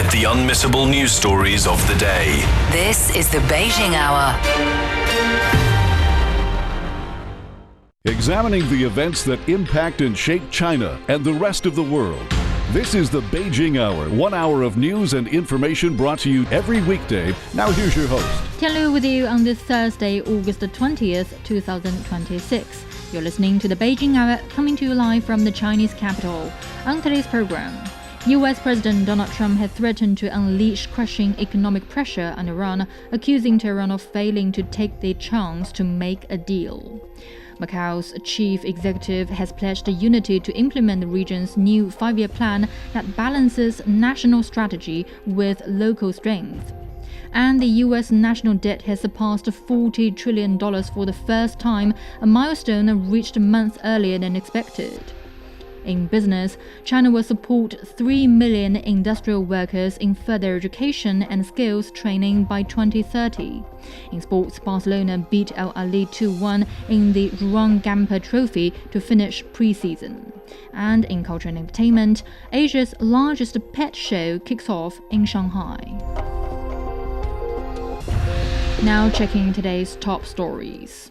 Get the unmissable news stories of the day. This is the Beijing Hour. Examining the events that impact and shape China and the rest of the world. This is the Beijing Hour, 1 hour of news and information brought to you every weekday. Now here's your host. Tian Lu with you on this Thursday, August 20th, 2026. You're listening to the Beijing Hour, coming to you live from the Chinese capital. On today's program, US President Donald Trump has threatened to unleash crushing economic pressure on Iran, accusing Tehran of failing to take the chance to make a deal. Macao's chief executive has pledged unity to implement the region's new 5-year plan that balances national strategy with local strength. And the U.S. national debt has surpassed $40 trillion for the first time, a milestone reached a month earlier than expected. In business, China will support 3 million industrial workers in further education and skills training by 2030. In sports, Barcelona beat Al Ahly 2-1 in the Juan Gamper Trophy to finish pre-season. And in culture and entertainment, Asia's largest pet show kicks off in Shanghai. Now checking today's top stories.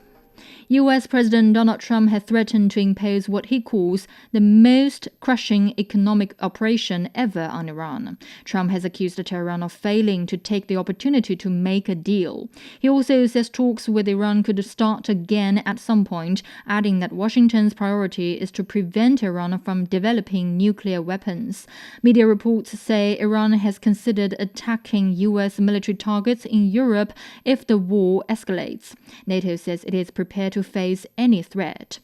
US President Donald Trump has threatened to impose what he calls the most crushing economic operation ever on Iran. Trump has accused Tehran of failing to take the opportunity to make a deal. He also says talks with Iran could start again at some point, adding that Washington's priority is to prevent Iran from developing nuclear weapons. Media reports say Iran has considered attacking US military targets in Europe if the war escalates. NATO says it is prepared to face any threat.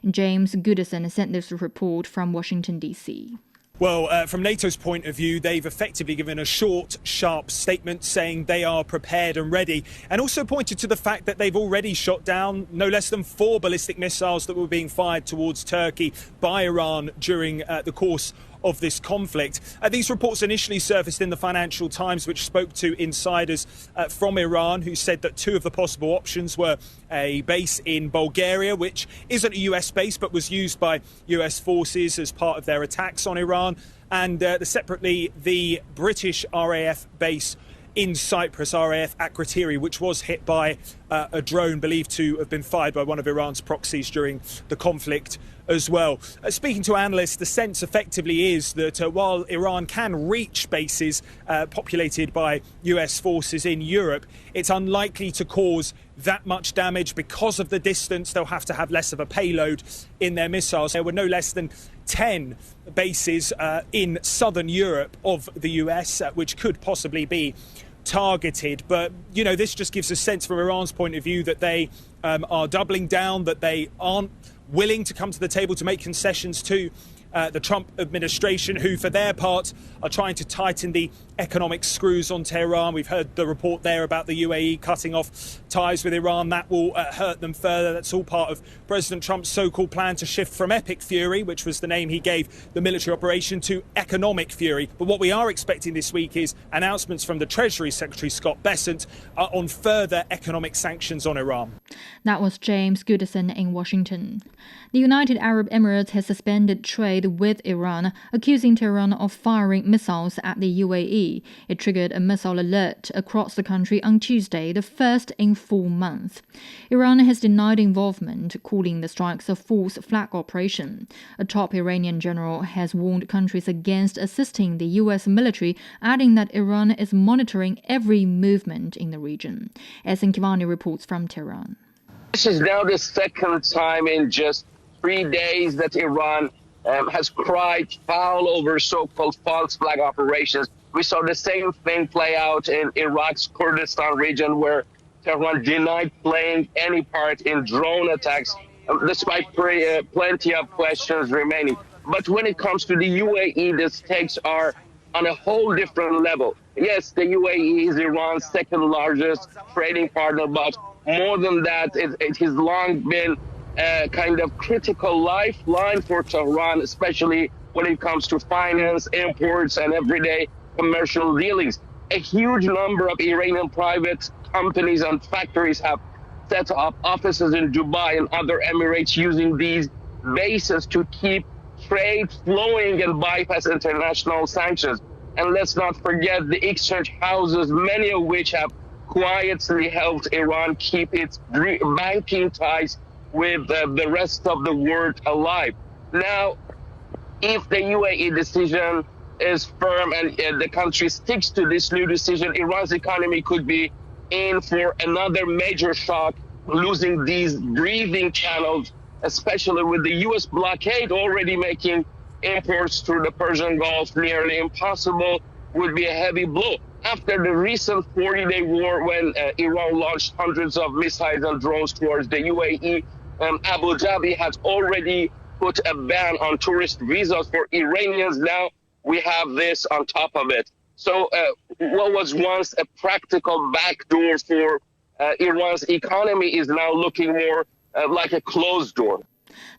James Goodison sent this report from Washington, D.C. Well, from NATO's point of view, they've effectively given a short, sharp statement saying they are prepared and ready, and also pointed to the fact that they've already shot down no less than 4 ballistic missiles that were being fired towards Turkey by Iran during the course of this conflict. These reports initially surfaced in the Financial Times, which spoke to insiders from Iran, who said that 2 of the possible options were a base in Bulgaria, which isn't a US base but was used by US forces as part of their attacks on Iran, and separately the British RAF base in Cyprus, RAF Akrotiri, which was hit by a drone believed to have been fired by one of Iran's proxies during the conflict as well. Speaking to analysts, the sense effectively is that while Iran can reach bases populated by US forces in Europe, it's unlikely to cause that much damage because of the distance. They'll have to have less of a payload in their missiles. There were no less than 10 bases in southern Europe of the US, which could possibly be targeted. But, you know, this just gives a sense from Iran's point of view that they are doubling down, that they aren't willing to come to the table to make concessions to the Trump administration, who for their part are trying to tighten the economic screws on Tehran. We've heard the report there about the UAE cutting off ties with Iran. That will hurt them further. That's all part of President Trump's so-called plan to shift from epic fury, which was the name he gave the military operation, to economic fury. But what we are expecting this week is announcements from the Treasury Secretary Scott Bessent on further economic sanctions on Iran. That was James Goodison in Washington. The United Arab Emirates has suspended trade with Iran, accusing Tehran of firing missiles at the UAE. It triggered a missile alert across the country on Tuesday, the first in 4 months. Iran has denied involvement, calling the strikes a false flag operation. A top Iranian general has warned countries against assisting the US military, adding that Iran is monitoring every movement in the region. Esin Kivani reports from Tehran. This is now the second time in just 3 days that Iran has cried foul over so-called false flag operations. We saw the same thing play out in Iraq's Kurdistan region, where Tehran denied playing any part in drone attacks, despite plenty of questions remaining. But when it comes to the UAE, the stakes are on a whole different level. Yes, the UAE is Iran's second largest trading partner, but more than that, it has long been a kind of critical lifeline for Tehran, especially when it comes to finance, imports, and everyday commercial dealings. A huge number of Iranian private companies and factories have set up offices in Dubai and other Emirates, using these bases to keep trade flowing and bypass international sanctions. And let's not forget the exchange houses, many of which have quietly helped Iran keep its banking ties with the rest of the world alive. Now, if the UAE decision is firm and the country sticks to this new decision, Iran's economy could be in for another major shock, losing these breathing channels, especially with the US blockade already making imports through the Persian Gulf nearly impossible, would be a heavy blow. After the recent 40-day war, when Iran launched hundreds of missiles and drones towards the UAE, Abu Dhabi has already put a ban on tourist visas for Iranians. Now we have this on top of it. So what was once a practical backdoor for Iran's economy is now looking more like a closed door.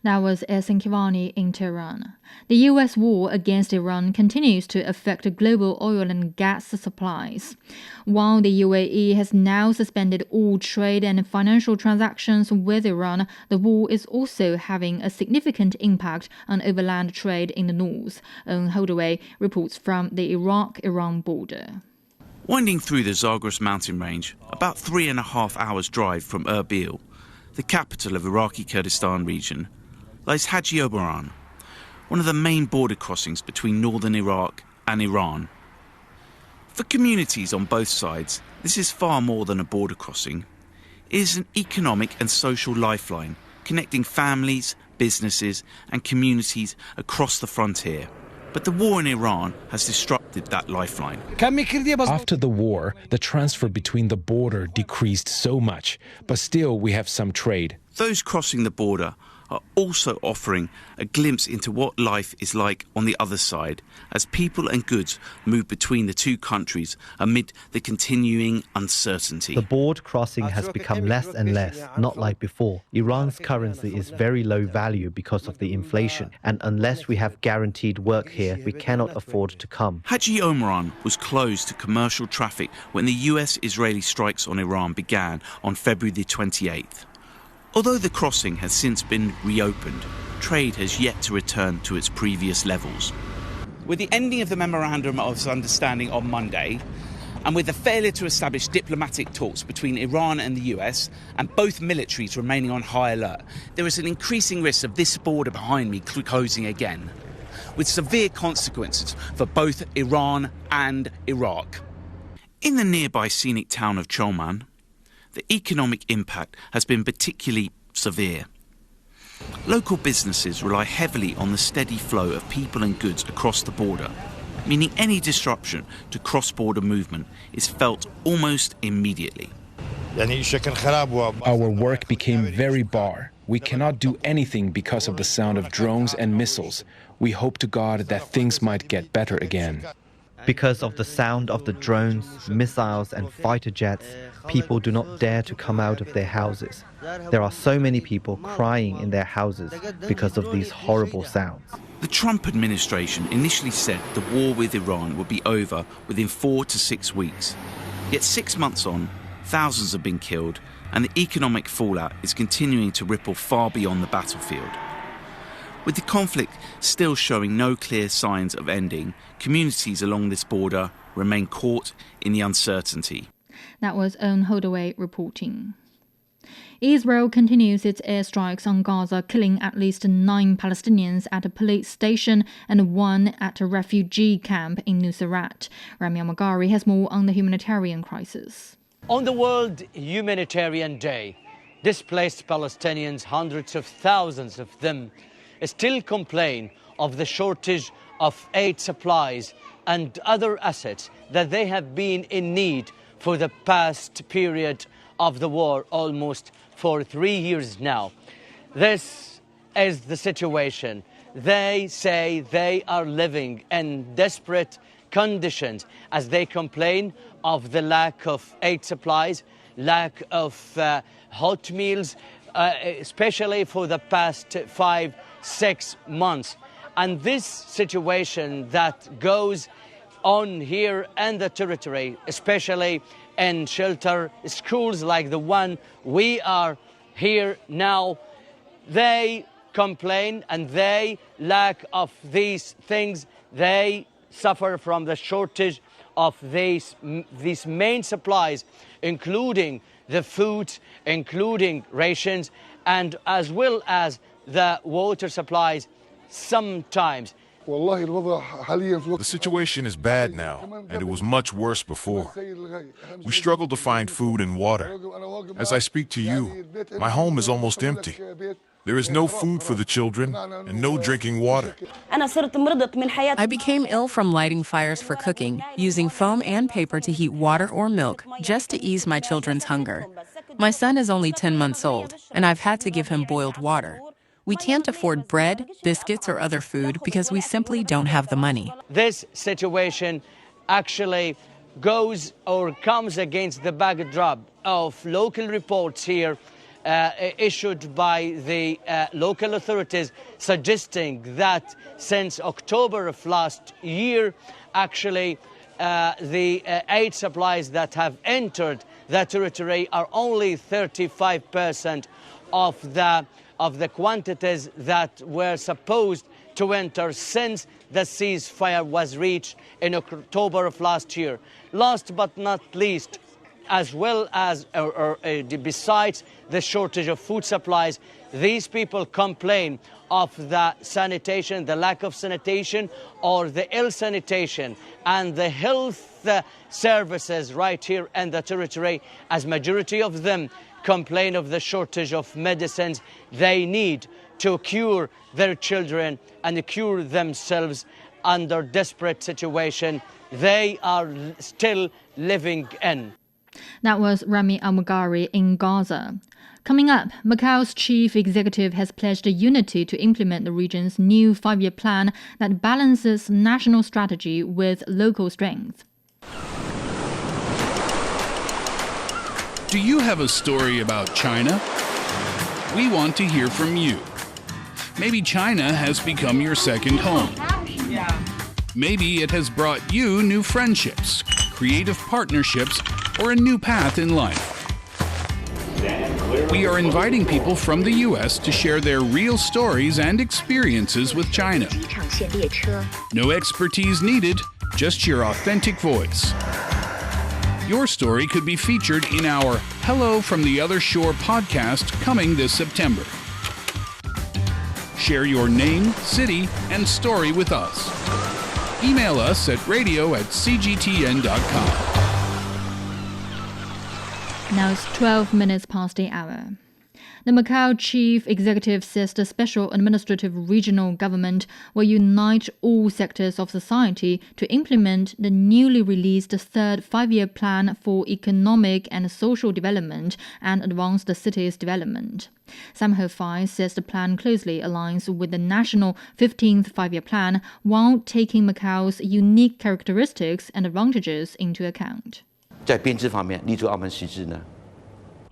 That was Ehsan Kivani in Tehran. The U.S. war against Iran continues to affect global oil and gas supplies. While the UAE has now suspended all trade and financial transactions with Iran, the war is also having a significant impact on overland trade in the north. Holdaway reports from the Iraq-Iran border. Winding through the Zagros mountain range, about 3.5 hours drive from Erbil, the capital of Iraqi Kurdistan region, lies Haji Omaran, one of the main border crossings between northern Iraq and Iran. For communities on both sides, this is far more than a border crossing. It is an economic and social lifeline, connecting families, businesses and communities across the frontier. But the war in Iran has disrupted that lifeline. After the war, the transfer between the border decreased so much, but still we have some trade. Those crossing the border are also offering a glimpse into what life is like on the other side, as people and goods move between the two countries amid the continuing uncertainty. The board crossing has become less and less, not like before. Iran's currency is very low value because of the inflation, and unless we have guaranteed work here, we cannot afford to come. Haji Omaran was closed to commercial traffic when the US-Israeli strikes on Iran began on February the 28th. Although the crossing has since been reopened, trade has yet to return to its previous levels. With the ending of the Memorandum of Understanding on Monday, and with the failure to establish diplomatic talks between Iran and the US, and both militaries remaining on high alert, there is an increasing risk of this border behind me closing again, with severe consequences for both Iran and Iraq. In the nearby scenic town of Cholman, the economic impact has been particularly severe. Local businesses rely heavily on the steady flow of people and goods across the border, meaning any disruption to cross-border movement is felt almost immediately. Our work became very bar. We cannot do anything because of the sound of drones and missiles. We hope to God that things might get better again. Because of the sound of the drones, missiles and fighter jets, people do not dare to come out of their houses. There are so many people crying in their houses because of these horrible sounds. The Trump administration initially said the war with Iran would be over within 4 to 6 weeks. Yet 6 months on, thousands have been killed, and the economic fallout is continuing to ripple far beyond the battlefield. With the conflict still showing no clear signs of ending, communities along this border remain caught in the uncertainty. That was Owen Holdaway reporting. Israel continues its airstrikes on Gaza, killing at least 9 Palestinians at a police station and 1 at a refugee camp in Nuseirat. Ramya Magari has more on the humanitarian crisis. On the World Humanitarian Day, displaced Palestinians, hundreds of thousands of them, still complain of the shortage of aid supplies and other assets that they have been in need for the past period of the war, almost for 3 years now. This is the situation. They say they are living in desperate conditions as they complain of the lack of aid supplies, lack of hot meals, especially for the past 5-6 months. And this situation that goes on here in the territory, especially in shelter schools like the one we are here now, they complain and they lack of these things. They suffer from the shortage of these main supplies, including the food, including rations, and as well as the water supplies sometimes. The situation is bad now, and it was much worse before. We struggle to find food and water. As I speak to you, my home is almost empty. There is no food for the children and no drinking water. I became ill from lighting fires for cooking, using foam and paper to heat water or milk just to ease my children's hunger. My son is only 10 months old, and I've had to give him boiled water. We can't afford bread, biscuits, or other food because we simply don't have the money. This situation actually goes or comes against the backdrop of local reports here issued by the local authorities suggesting that since October of last year, actually the aid supplies that have entered the territory are only 35% of the quantities that were supposed to enter since the ceasefire was reached in October of last year. Last but not least, as well as besides the shortage of food supplies, these people complain of the sanitation, the lack of sanitation or the ill sanitation and the health services right here in the territory, as majority of them complain of the shortage of medicines they need to cure their children and cure themselves under desperate situation they are still living in. That was Rami Al-Mughari in Gaza. Coming up, Macao's chief executive has pledged unity to implement the region's new 5-year plan that balances national strategy with local strength. Do you have a story about China? We want to hear from you. Maybe China has become your second home. Maybe it has brought you new friendships, creative partnerships, or a new path in life. We are inviting people from the US to share their real stories and experiences with China. No expertise needed, just your authentic voice. Your story could be featured in our Hello from the Other Shore podcast coming this September. Share your name, city, and story with us. Email us at radio@cgtn.com. Now it's 12 minutes past the hour. The Macau chief executive says the special administrative regional government will unite all sectors of society to implement the newly released third 5-year plan for economic and social development and advance the city's development. Sam Ho-Fai says the plan closely aligns with the national 15th 5-year plan while taking Macau's unique characteristics and advantages into account.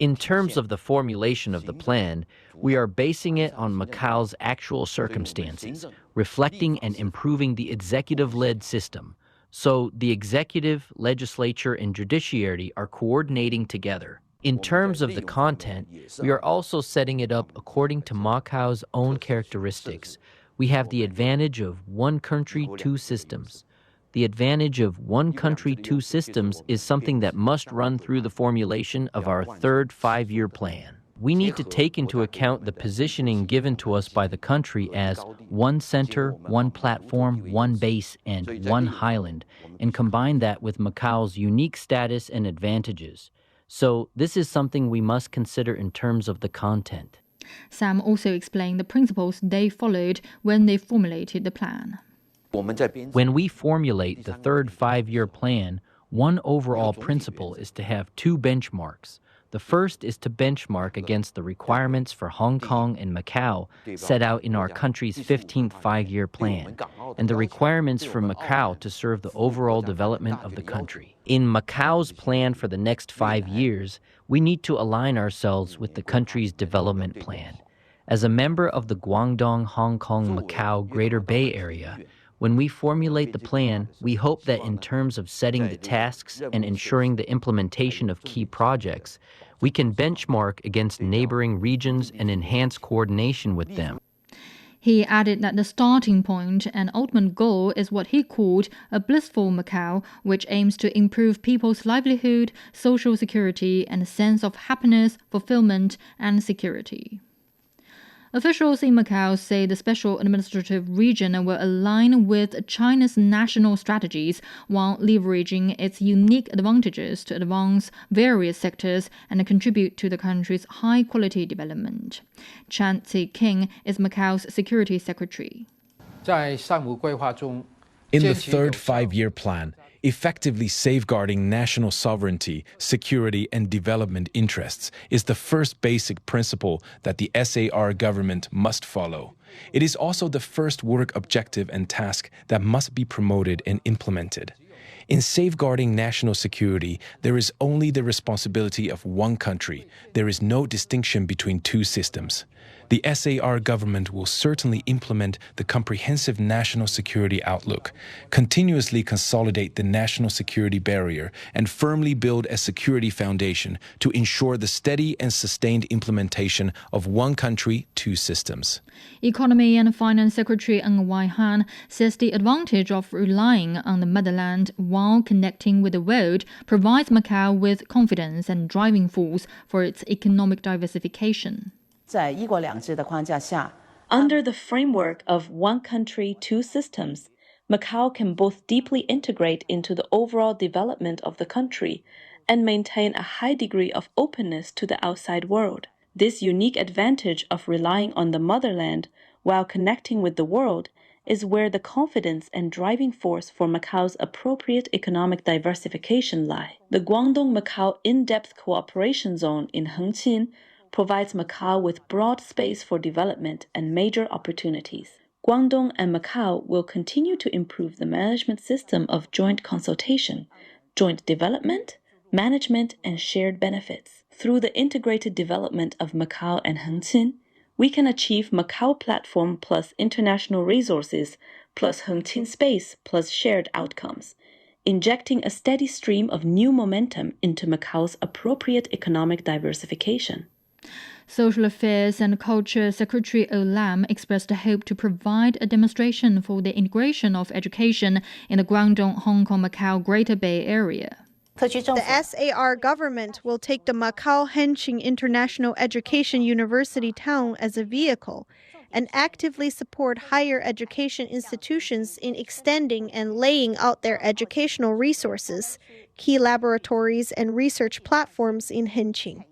In terms of the formulation of the plan, we are basing it on Macau's actual circumstances, reflecting and improving the executive-led system. So the executive, legislature, and judiciary are coordinating together. In terms of the content, we are also setting it up according to Macau's own characteristics. We have the advantage of one country, two systems. The advantage of one country, two systems is something that must run through the formulation of our third 5-year plan. We need to take into account the positioning given to us by the country as one center, one platform, one base, and one highland, and combine that with Macau's unique status and advantages. So this is something we must consider in terms of the content. Sam also explained the principles they followed when they formulated the plan. When we formulate the third 5-year plan, one overall principle is to have two benchmarks. The first is to benchmark against the requirements for Hong Kong and Macau set out in our country's 15th 5-year plan, and the requirements for Macau to serve the overall development of the country. In Macau's plan for the next 5 years, we need to align ourselves with the country's development plan. As a member of the Guangdong, Hong Kong, Macau Greater Bay Area, when we formulate the plan, we hope that in terms of setting the tasks and ensuring the implementation of key projects, we can benchmark against neighboring regions and enhance coordination with them. He added that the starting point and ultimate goal is what he called a blissful Macau, which aims to improve people's livelihood, social security, and a sense of happiness, fulfillment, and security. Officials in Macau say the special administrative region will align with China's national strategies while leveraging its unique advantages to advance various sectors and contribute to the country's high-quality development. Chan Tse-king is Macau's security secretary. In the third five-year plan, effectively safeguarding national sovereignty, security, and development interests is the first basic principle that the SAR government must follow. It is also the first work objective and task that must be promoted and implemented. In safeguarding national security, there is only the responsibility of one country. There is no distinction between two systems. The SAR government will certainly implement the comprehensive national security outlook, continuously consolidate the national security barrier, and firmly build a security foundation to ensure the steady and sustained implementation of one country, two systems. Economy and Finance Secretary Ng Wai-han says the advantage of relying on the motherland while connecting with the world provides Macau with confidence and driving force for its economic diversification. Under the framework of one country, two systems, Macau can both deeply integrate into the overall development of the country and maintain a high degree of openness to the outside world. This unique advantage of relying on the motherland while connecting with the world is where the confidence and driving force for Macau's appropriate economic diversification lie. The Guangdong-Macau In-Depth Cooperation Zone in Hengqin provides Macau with broad space for development and major opportunities. Guangdong and Macau will continue to improve the management system of joint consultation, joint development, management, and shared benefits. Through the integrated development of Macau and Hengqin, we can achieve Macau platform plus international resources plus Hengqin space plus shared outcomes, injecting a steady stream of new momentum into Macau's appropriate economic diversification. Social Affairs and Culture Secretary O Lam expressed a hope to provide a demonstration for the integration of education in the Guangdong, Hong Kong, Macau Greater Bay Area. The SAR government will take the Macau Hengqin International Education University Town as a vehicle and actively support higher education institutions in extending and laying out their educational resources, key laboratories, and research platforms in Hengqin.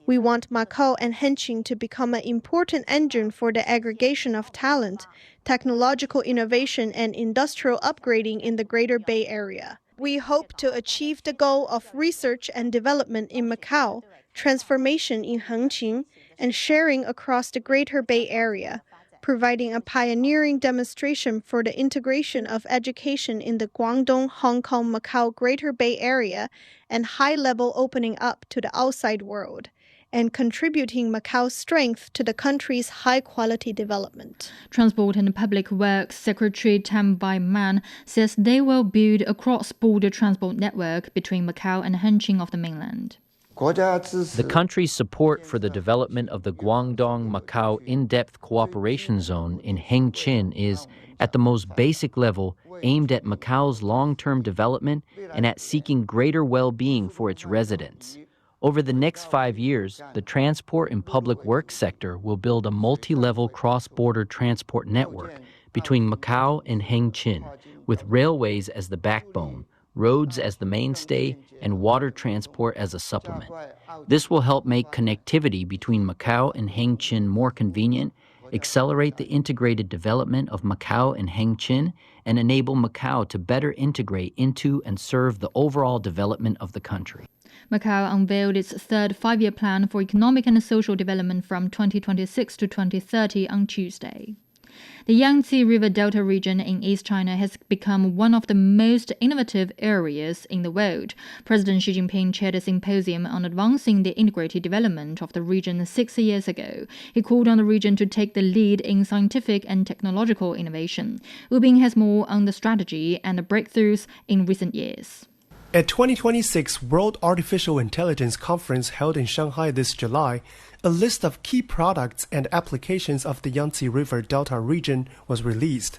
We want Macau and Hengqin to become an important engine for the aggregation of talent, technological innovation, and industrial upgrading in the Greater Bay Area. We hope to achieve the goal of research and development in Macau, transformation in Hengqin, and sharing across the Greater Bay Area, providing a pioneering demonstration for the integration of education in the Guangdong, Hong Kong, Macau Greater Bay Area and high-level opening up to the outside world, and contributing Macau's strength to the country's high-quality development. Transport and Public Works Secretary Tam Bai-man says they will build a cross-border transport network between Macau and Hengqin of the mainland. The country's support for the development of the Guangdong-Macau In-Depth Cooperation Zone in Hengqin is, at the most basic level, aimed at Macau's long-term development and at seeking greater well-being for its residents. Over the next 5 years, the transport and public works sector will build a multi-level cross-border transport network between Macau and Hengqin, with railways as the backbone, roads as the mainstay, and water transport as a supplement. This will help make connectivity between Macau and Hengqin more convenient, accelerate the integrated development of Macau and Hengqin, and enable Macau to better integrate into and serve the overall development of the country. Macau unveiled its third five-year plan for economic and social development from 2026 to 2030 on Tuesday. The Yangtze River Delta region in East China has become one of the most innovative areas in the world. President Xi Jinping chaired a symposium on advancing the integrated development of the region 6 years ago. He called on the region to take the lead in scientific and technological innovation. Wu Bing has more on the strategy and the breakthroughs in recent years. At 2026 World Artificial Intelligence Conference held in Shanghai this July, a list of key products and applications of the Yangtze River Delta region was released.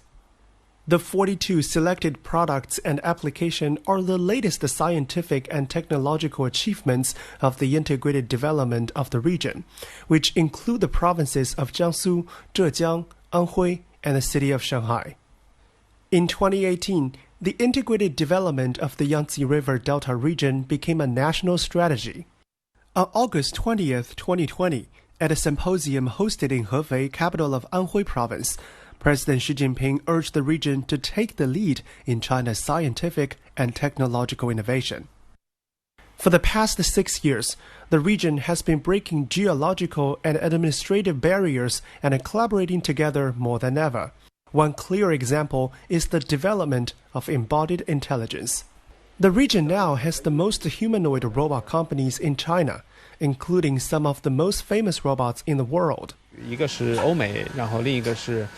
The 42 selected products and applications are the latest scientific and technological achievements of the integrated development of the region, which include the provinces of Jiangsu, Zhejiang, Anhui, and the city of Shanghai. In 2018, the integrated development of the Yangtze River Delta region became a national strategy. On August 20th, 2020, at a symposium hosted in Hefei, capital of Anhui province, President Xi Jinping urged the region to take the lead in China's scientific and technological innovation. For the past 6 years, the region has been breaking geological and administrative barriers and collaborating together more than ever. One clear example is the development of embodied intelligence. The region now has the most humanoid robot companies in China, including some of the most famous robots in the world.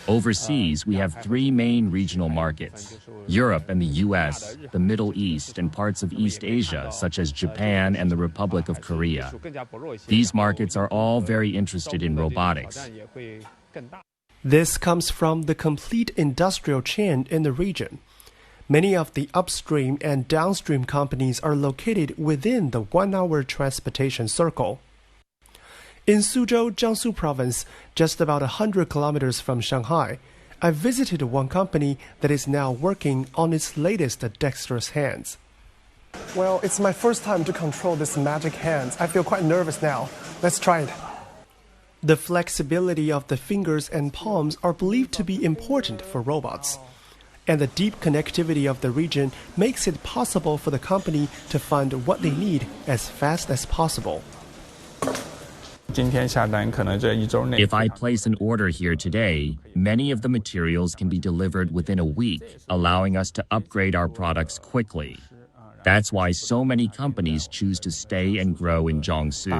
Overseas, we have three main regional markets: Europe and the US, the Middle East, and parts of East Asia, such as Japan and the Republic of Korea. These markets are all very interested in robotics. This comes from the complete industrial chain in the region. Many of the upstream and downstream companies are located within the 1-hour transportation circle. In Suzhou, Jiangsu province, just about 100 kilometers from Shanghai, I visited one company that is now working on its latest dexterous hands. Well, it's my first time to control this magic hands. I feel quite nervous now. Let's try it. The flexibility of the fingers and palms are believed to be important for robots. And the deep connectivity of the region makes it possible for the company to find what they need as fast as possible. If I place an order here today, many of the materials can be delivered within a week, allowing us to upgrade our products quickly. That's why so many companies choose to stay and grow in Jiangsu.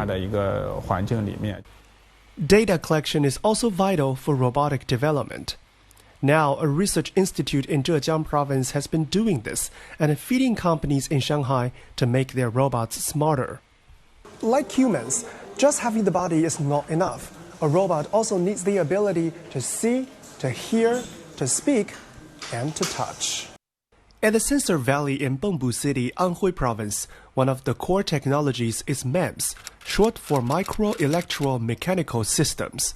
Data collection is also vital for robotic development. Now, a research institute in Zhejiang province has been doing this and feeding companies in Shanghai to make their robots smarter. Like humans, just having the body is not enough. A robot also needs the ability to see, to hear, to speak, and to touch. At the Sensor Valley in Bengbu City, Anhui province, one of the core technologies is MEMS, short for micro-electro-mechanical systems.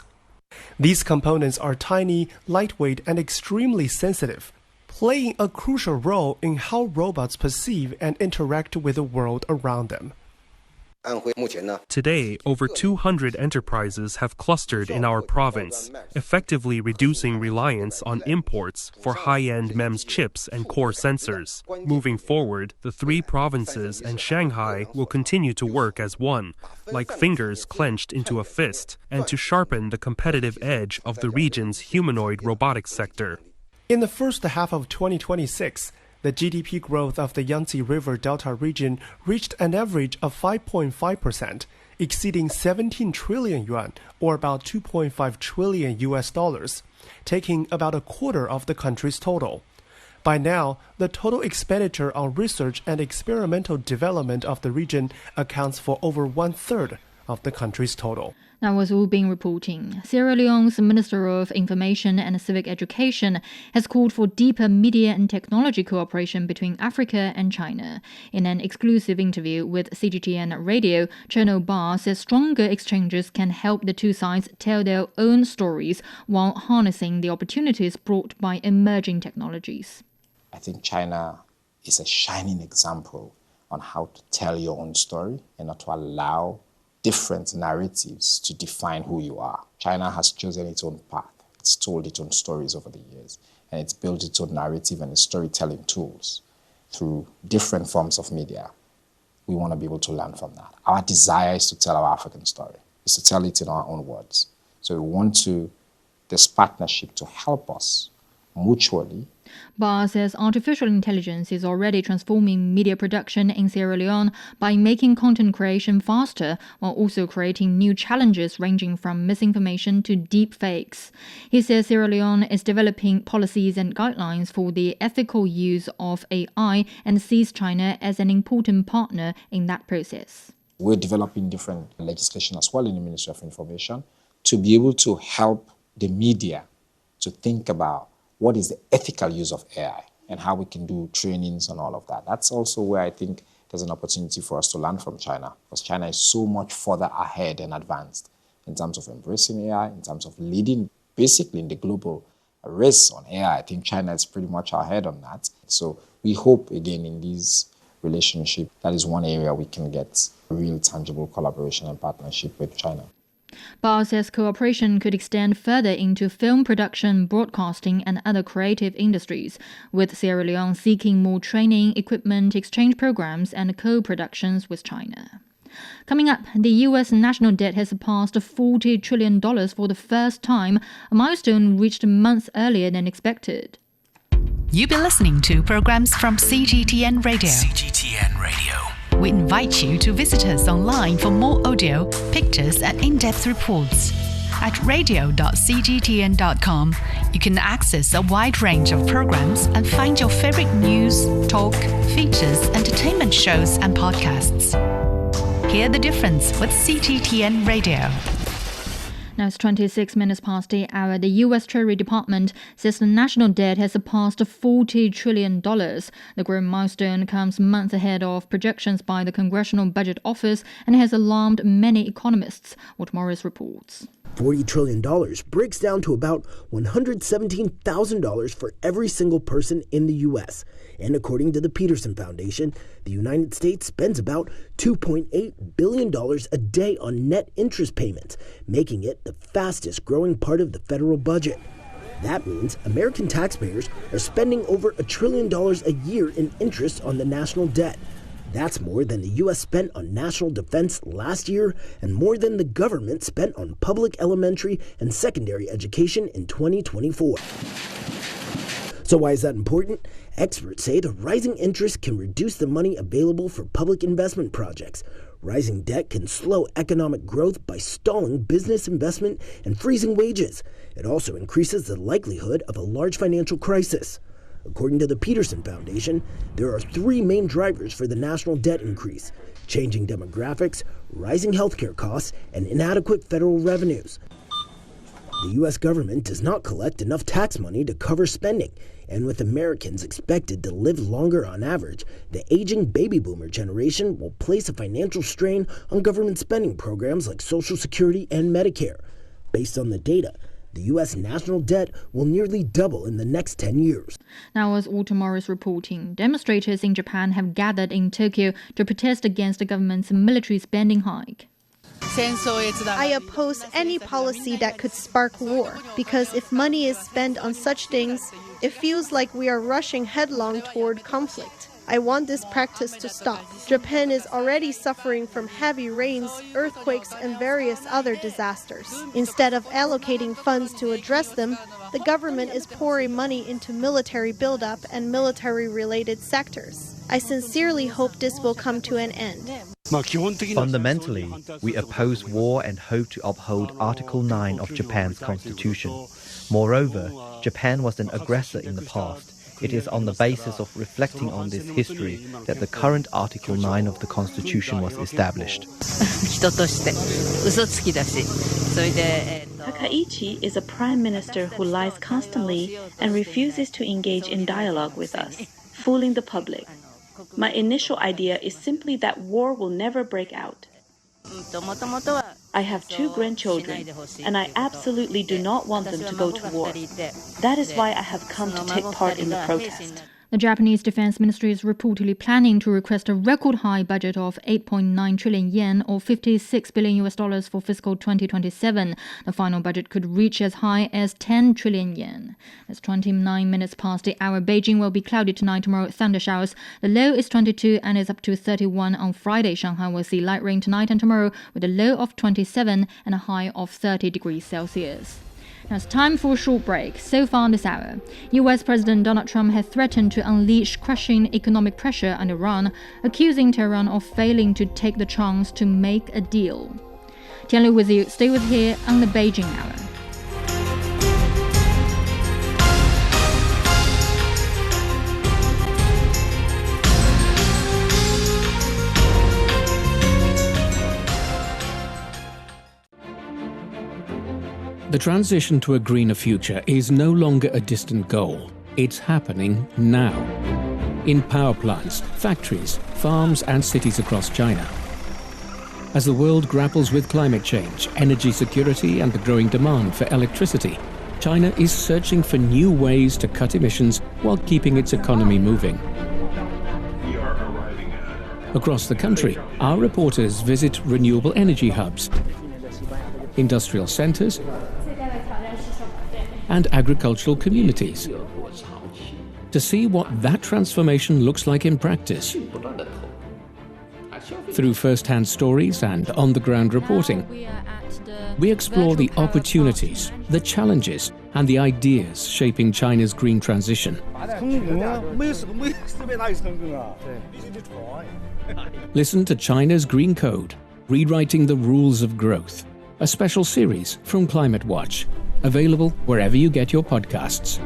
These components are tiny, lightweight, and extremely sensitive, playing a crucial role in how robots perceive and interact with the world around them. Today, over 200 enterprises have clustered in our province, effectively reducing reliance on imports for high-end MEMS chips and core sensors. Moving forward, the three provinces and Shanghai will continue to work as one, like fingers clenched into a fist, and to sharpen the competitive edge of the region's humanoid robotics sector. In the first half of 2026, the GDP growth of the Yangtze River Delta region reached an average of 5.5%, exceeding 17 trillion yuan, or about 2.5 trillion US dollars, taking about a quarter of the country's total. By now, the total expenditure on research and experimental development of the region accounts for over 1/3 of the country's total. That was Wu Bing reporting. Sierra Leone's Minister of Information and Civic Education has called for deeper media and technology cooperation between Africa and China. In an exclusive interview with CGTN Radio, Chen Ba says stronger exchanges can help the two sides tell their own stories while harnessing the opportunities brought by emerging technologies. I think China is a shining example on how to tell your own story and not to allow different narratives to define who you are. China has chosen its own path. It's told its own stories over the years, and it's built its own narrative and its storytelling tools through different forms of media. We want to be able to learn from that. Our desire is to tell our African story, is to tell it in our own words. So we want this partnership to help us mutually. Barr says artificial intelligence is already transforming media production in Sierra Leone by making content creation faster while also creating new challenges ranging from misinformation to deep fakes. He says Sierra Leone is developing policies and guidelines for the ethical use of AI and sees China as an important partner in that process. We're developing different legislation as well in the Ministry of Information to be able to help the media to think about what is the ethical use of AI and how we can do trainings and all of that. That's also where I think there's an opportunity for us to learn from China, because China is so much further ahead and advanced in terms of embracing AI, in terms of leading basically in the global race on AI. I think China is pretty much ahead on that. So we hope, again, in this relationship, that is one area we can get real tangible collaboration and partnership with China. Barr says cooperation could extend further into film production, broadcasting and other creative industries, with Sierra Leone seeking more training, equipment, exchange programs and co-productions with China. Coming up, the US national debt has surpassed $40 trillion for the first time, a milestone reached months earlier than expected. You've been listening to programs from CGTN Radio. CGTN Radio. We invite you to visit us online for more audio, pictures, and in-depth reports. At radio.cgtn.com, you can access a wide range of programs and find your favorite news, talk, features, entertainment shows, and podcasts. Hear the difference with CGTN Radio. Now it's 26 minutes past the hour. The US Treasury Department says the national debt has surpassed $40 trillion. The grim milestone comes months ahead of projections by the Congressional Budget Office and has alarmed many economists, what Morris reports. $40 trillion breaks down to about $117,000 for every single person in the U.S. And according to the Peterson Foundation, the United States spends about $2.8 billion a day on net interest payments, making it the fastest growing part of the federal budget. That means American taxpayers are spending over $1 trillion a year in interest on the national debt. That's more than the U.S. spent on national defense last year and more than the government spent on public elementary and secondary education in 2024. So why is that important? Experts say the rising interest can reduce the money available for public investment projects. Rising debt can slow economic growth by stalling business investment and freezing wages. It also increases the likelihood of a large financial crisis. According to the Peterson Foundation, there are three main drivers for the national debt increase: changing demographics, rising healthcare costs, and inadequate federal revenues. The U.S. government does not collect enough tax money to cover spending, and with Americans expected to live longer on average, the aging baby boomer generation will place a financial strain on government spending programs like Social Security and Medicare. Based on the data, the U.S. national debt will nearly double in the next 10 years. Now, as Walter Morris reporting, demonstrators in Japan have gathered in Tokyo to protest against the government's military spending hike. I oppose any policy that could spark war, because if money is spent on such things, it feels like we are rushing headlong toward conflict. I want this practice to stop. Japan is already suffering from heavy rains, earthquakes, and various other disasters. Instead of allocating funds to address them, the government is pouring money into military buildup and military-related sectors. I sincerely hope this will come to an end. Fundamentally, we oppose war and hope to uphold Article 9 of Japan's constitution. Moreover, Japan was an aggressor in the past. It is on the basis of reflecting on this history that the current Article 9 of the Constitution was established. Takaichi is a prime minister who lies constantly and refuses to engage in dialogue with us, fooling the public. My initial idea is simply that war will never break out. I have 2 grandchildren, and I absolutely do not want them to go to war. That is why I have come to take part in the protest. The Japanese Defense Ministry is reportedly planning to request a record-high budget of 8.9 trillion yen or $56 billion for fiscal 2027. The final budget could reach as high as 10 trillion yen. It's 29 minutes past the hour. Beijing will be cloudy tonight, tomorrow thunder showers. The low is 22 and is up to 31 on Friday. Shanghai will see light rain tonight and tomorrow with a low of 27 and a high of 30 degrees Celsius. Now it's time for a short break. So far this hour, US President Donald Trump has threatened to unleash crushing economic pressure on Iran, accusing Tehran of failing to take the chance to make a deal. Tianlu with you. Stay with here on the Beijing Hour. The transition to a greener future is no longer a distant goal. It's happening now. In power plants, factories, farms and cities across China. As the world grapples with climate change, energy security and the growing demand for electricity, China is searching for new ways to cut emissions while keeping its economy moving. Across the country, our reporters visit renewable energy hubs, industrial centers, and agricultural communities to see what that transformation looks like in practice. Through first-hand stories and on-the-ground reporting, we explore the opportunities, the challenges, and the ideas shaping China's green transition. Listen to China's Green Code, Rewriting the Rules of Growth, a special series from Climate Watch, available wherever you get your podcasts.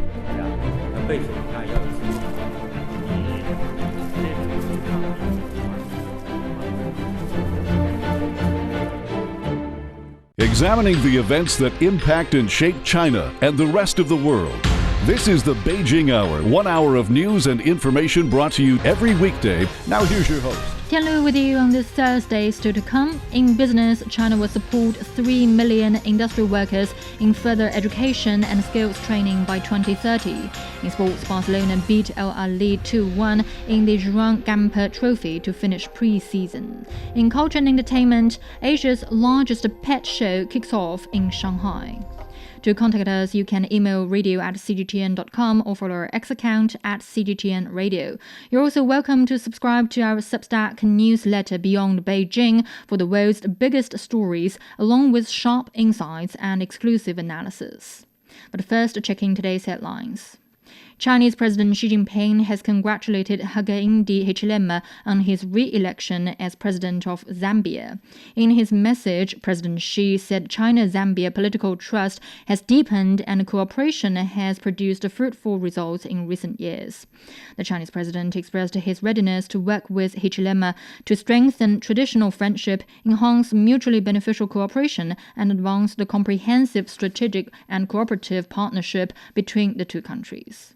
Examining the events that impact and shape China and the rest of the world. This is the Beijing Hour, 1 hour of news and information brought to you every weekday. Now here's your host. Tianlu with you on this Thursday. Still to come, in business, China will support 3 million industrial workers in further education and skills training by 2030. In sports, Barcelona beat El Ali 2-1 in the Joan Gamper Trophy to finish pre-season. In culture and entertainment, Asia's largest pet show kicks off in Shanghai. To contact us, you can email radio@cgtn.com or follow our X account @cgtnradio. You're also welcome to subscribe to our Substack newsletter Beyond Beijing for the world's biggest stories, along with sharp insights and exclusive analysis. But first, checking today's headlines. Chinese President Xi Jinping has congratulated Hakainde Hichilema on his re-election as president of Zambia. In his message, President Xi said China-Zambia political trust has deepened and cooperation has produced fruitful results in recent years. The Chinese president expressed his readiness to work with Hichilema to strengthen traditional friendship, enhance mutually beneficial cooperation, and advance the comprehensive strategic and cooperative partnership between the two countries.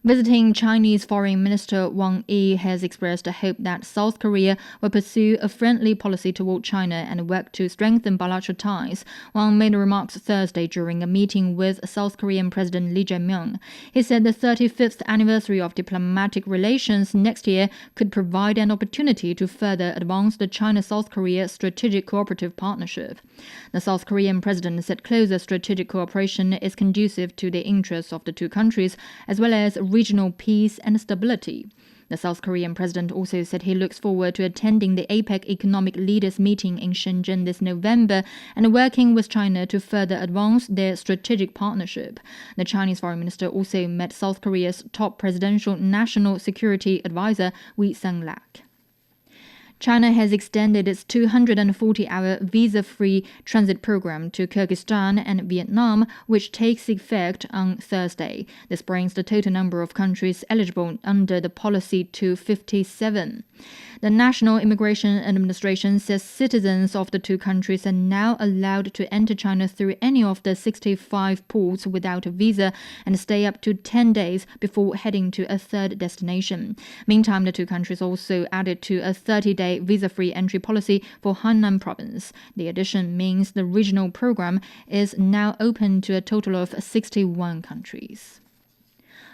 Visiting Chinese Foreign Minister Wang Yi has expressed a hope that South Korea will pursue a friendly policy toward China and work to strengthen bilateral ties. Wang made remarks Thursday during a meeting with South Korean President Lee Jae-myung. He said the 35th anniversary of diplomatic relations next year could provide an opportunity to further advance the China-South Korea strategic cooperative partnership. The South Korean president said closer strategic cooperation is conducive to the interests of the two countries, as well as regional peace and stability. The South Korean president also said he looks forward to attending the APEC Economic Leaders meeting in Shenzhen this November and working with China to further advance their strategic partnership. The Chinese foreign minister also met South Korea's top presidential national security advisor, Wee Sung-lak. China has extended its 240-hour visa-free transit program to Kyrgyzstan and Vietnam, which takes effect on Thursday. This brings the total number of countries eligible under the policy to 57. The National Immigration Administration says citizens of the two countries are now allowed to enter China through any of the 65 ports without a visa and stay up to 10 days before heading to a third destination. Meantime, the two countries also added to a 30-day visa-free entry policy for Hainan province. The addition means the regional program is now open to a total of 61 countries.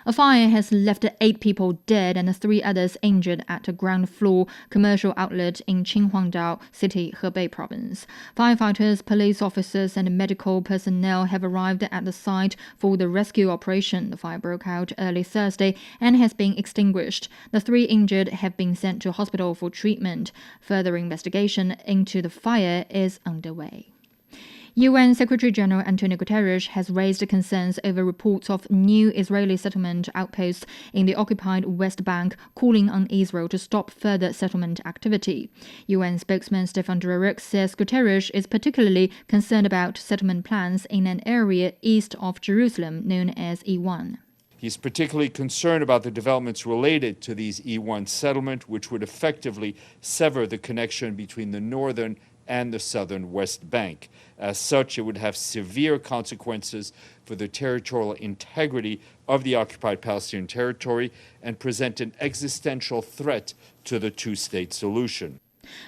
A fire has left 8 people dead and 3 others injured at a ground-floor commercial outlet in Qinhuangdao City, Hebei Province. Firefighters, police officers, and medical personnel have arrived at the site for the rescue operation. The fire broke out early Thursday and has been extinguished. The 3 injured have been sent to hospital for treatment. Further investigation into the fire is underway. UN Secretary General Antonio Guterres has raised concerns over reports of new Israeli settlement outposts in the occupied West Bank, calling on Israel to stop further settlement activity. UN spokesman Stefan Dujarric says Guterres is particularly concerned about settlement plans in an area east of Jerusalem known as E1. He's particularly concerned about the developments related to these E1 settlement, which would effectively sever the connection between the northern and the southern West Bank. As such, it would have severe consequences for the territorial integrity of the occupied Palestinian territory and present an existential threat to the two-state solution.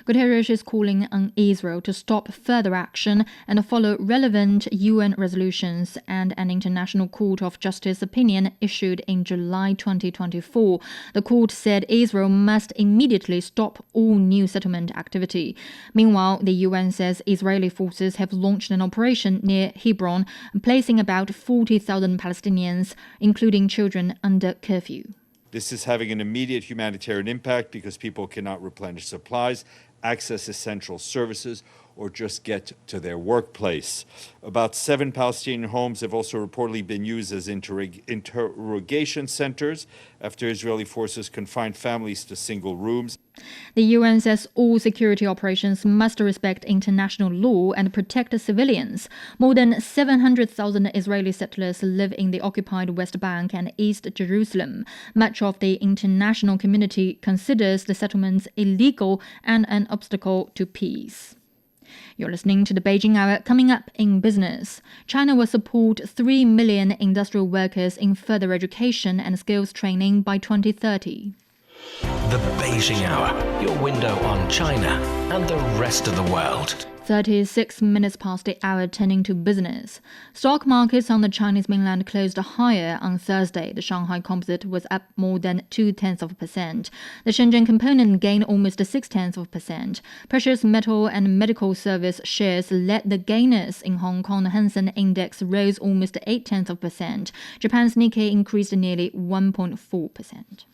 Guterres is calling on Israel to stop further action and follow relevant UN resolutions and an International Court of Justice opinion issued in July 2024. The court said Israel must immediately stop all new settlement activity. Meanwhile, the UN says Israeli forces have launched an operation near Hebron, placing about 40,000 Palestinians, including children, under curfew. This is having an immediate humanitarian impact because people cannot replenish supplies, access essential services, or just get to their workplace. About 7 Palestinian homes have also reportedly been used as interrogation centers after Israeli forces confined families to single rooms. The UN says all security operations must respect international law and protect civilians. More than 700,000 Israeli settlers live in the occupied West Bank and East Jerusalem. Much of the international community considers the settlements illegal and an obstacle to peace. You're listening to the Beijing Hour. Coming up in business, China will support 3 million industrial workers in further education and skills training by 2030. The Beijing Hour, your window on China and the rest of the world. 36 minutes past the hour, turning to business. Stock markets on the Chinese mainland closed higher on Thursday. The Shanghai Composite was up more than 0.2%. The Shenzhen Component gained almost 0.6%. Precious metal and medical service shares led the gainers. In Hong Kong, the Hang Seng Index rose almost 0.8%. Japan's Nikkei increased nearly 1.4%.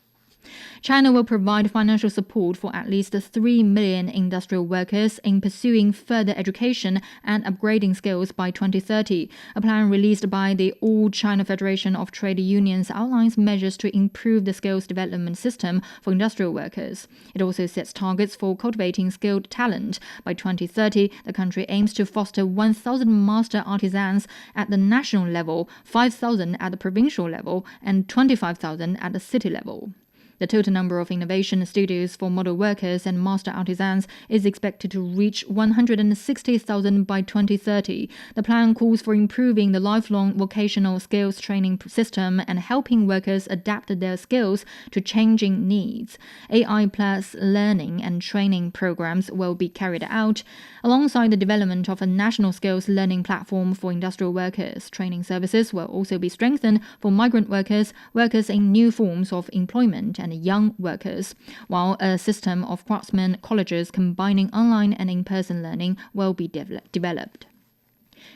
China will provide financial support for at least 3 million industrial workers in pursuing further education and upgrading skills by 2030. A plan released by the All China Federation of Trade Unions outlines measures to improve the skills development system for industrial workers. It also sets targets for cultivating skilled talent. By 2030, the country aims to foster 1,000 master artisans at the national level, 5,000 at the provincial level, and 25,000 at the city level. The total number of innovation studios for model workers and master artisans is expected to reach 160,000 by 2030. The plan calls for improving the lifelong vocational skills training system and helping workers adapt their skills to changing needs. AI plus learning and training programs will be carried out, alongside the development of a national skills learning platform for industrial workers. Training services will also be strengthened for migrant workers, workers in new forms of employment, and young workers, while a system of craftsman colleges combining online and in-person learning will be developed.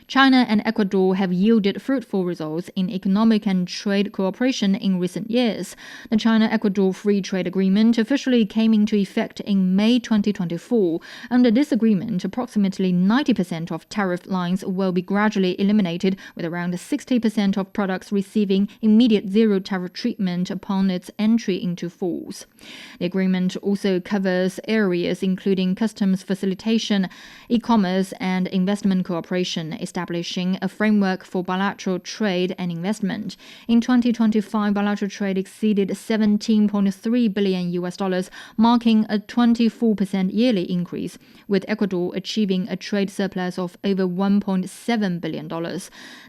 China and Ecuador have yielded fruitful results in economic and trade cooperation in recent years. The China-Ecuador Free Trade Agreement officially came into effect in May 2024. Under this agreement, approximately 90% of tariff lines will be gradually eliminated, with around 60% of products receiving immediate zero tariff treatment upon its entry into force. The agreement also covers areas including customs facilitation, e-commerce, and investment cooperation, establishing a framework for bilateral trade and investment. In 2025, bilateral trade exceeded $17.3 billion, marking a 24% yearly increase, with Ecuador achieving a trade surplus of over $1.7 billion.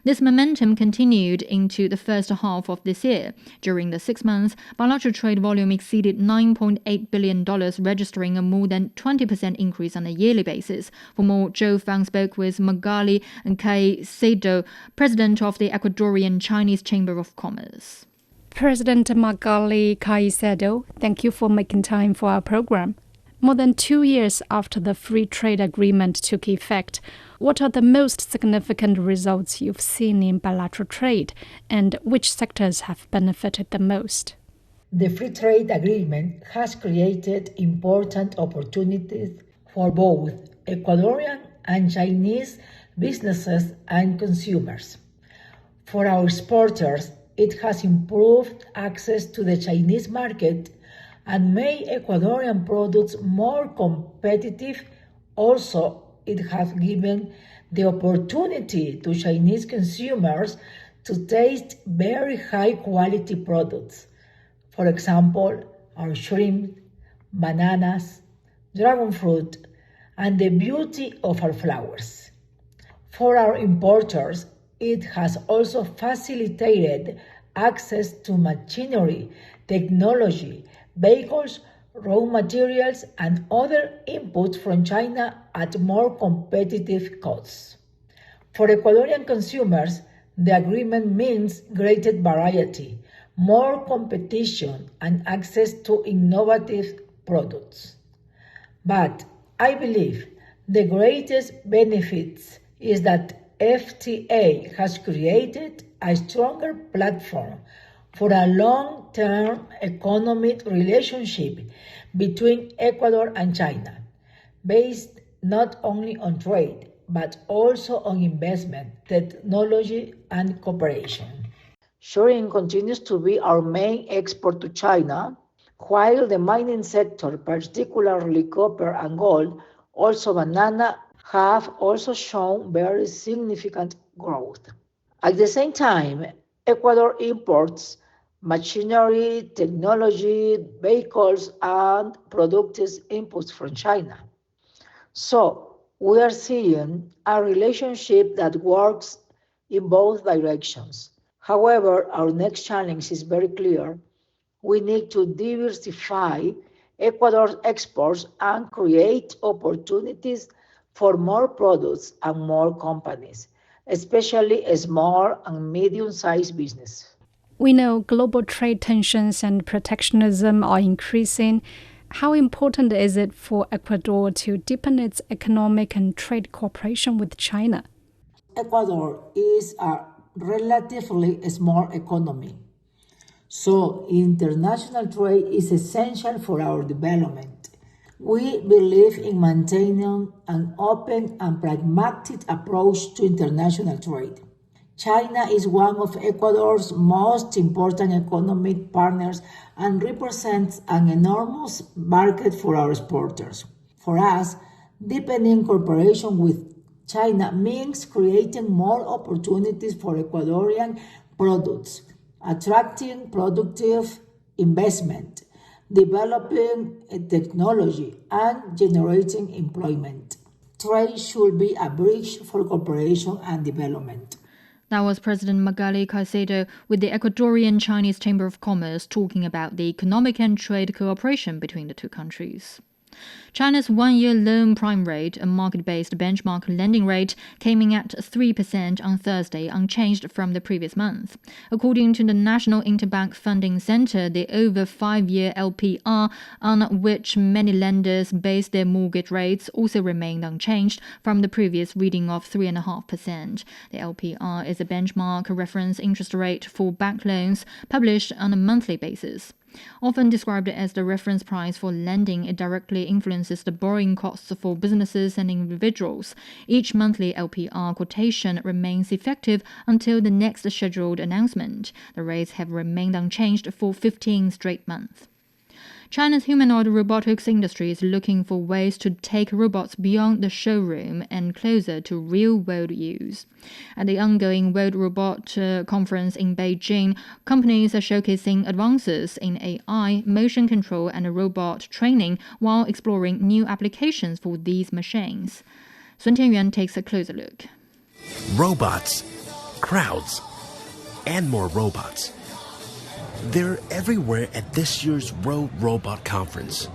This momentum continued into the first half of this year. During the 6 months, bilateral trade volume exceeded $9.8 billion, registering a more than 20% increase on a yearly basis. For more, Joe Fang spoke with Magali Caicedo, president of the Ecuadorian Chinese Chamber of Commerce. President Magali Caicedo, thank you for making time for our program. More than 2 years after the free trade agreement took effect, what are the most significant results you've seen in bilateral trade, and which sectors have benefited the most? The free trade agreement has created important opportunities for both Ecuadorian and Chinese businesses and consumers. For our exporters, it has improved access to the Chinese market and made Ecuadorian products more competitive. Also, it has given the opportunity to Chinese consumers to taste very high-quality products. For example, our shrimp, bananas, dragon fruit, and the beauty of our flowers. For our importers, it has also facilitated access to machinery, technology, vehicles, raw materials, and other inputs from China at more competitive costs. For Ecuadorian consumers, the agreement means greater variety, more competition, and access to innovative products. But I believe the greatest benefits is that FTA has created a stronger platform for a long-term economic relationship between Ecuador and China, based not only on trade, but also on investment, technology, and cooperation. Sugar continues to be our main export to China, while the mining sector, particularly copper and gold, also banana, have also shown very significant growth. At the same time, Ecuador imports machinery, technology, vehicles, and productive inputs from China. So we are seeing a relationship that works in both directions. However, our next challenge is very clear. We need to diversify Ecuador's exports and create opportunities for more products and more companies, especially small and medium-sized business. We know global trade tensions and protectionism are increasing. How important is it for Ecuador to deepen its economic and trade cooperation with China? Ecuador is a relatively small economy, so international trade is essential for our development. We believe in maintaining an open and pragmatic approach to international trade. China is one of Ecuador's most important economic partners and represents an enormous market for our exporters. For us, deepening cooperation with China means creating more opportunities for Ecuadorian products, attracting productive investment, developing technology, and generating employment. Trade should be a bridge for cooperation and development. That was President Magali Caicedo with the Ecuadorian Chinese Chamber of Commerce talking about the economic and trade cooperation between the two countries. China's one-year loan prime rate, a market-based benchmark lending rate, came in at 3% on Thursday, unchanged from the previous month. According to the National Interbank Funding Center, the over 5-year LPR, on which many lenders base their mortgage rates, also remained unchanged from the previous reading of 3.5%. The LPR is a benchmark reference interest rate for bank loans published on a monthly basis. Often described as the reference price for lending, it directly influences the borrowing costs for businesses and individuals. Each monthly LPR quotation remains effective until the next scheduled announcement. The rates have remained unchanged for 15 straight months. China's humanoid robotics industry is looking for ways to take robots beyond the showroom and closer to real-world use. At the ongoing World Robot Conference in Beijing, companies are showcasing advances in AI, motion control, and robot training while exploring new applications for these machines. Sun Tianyuan takes a closer look. Robots, crowds, and more robots. They're everywhere at this year's World Robot Conference.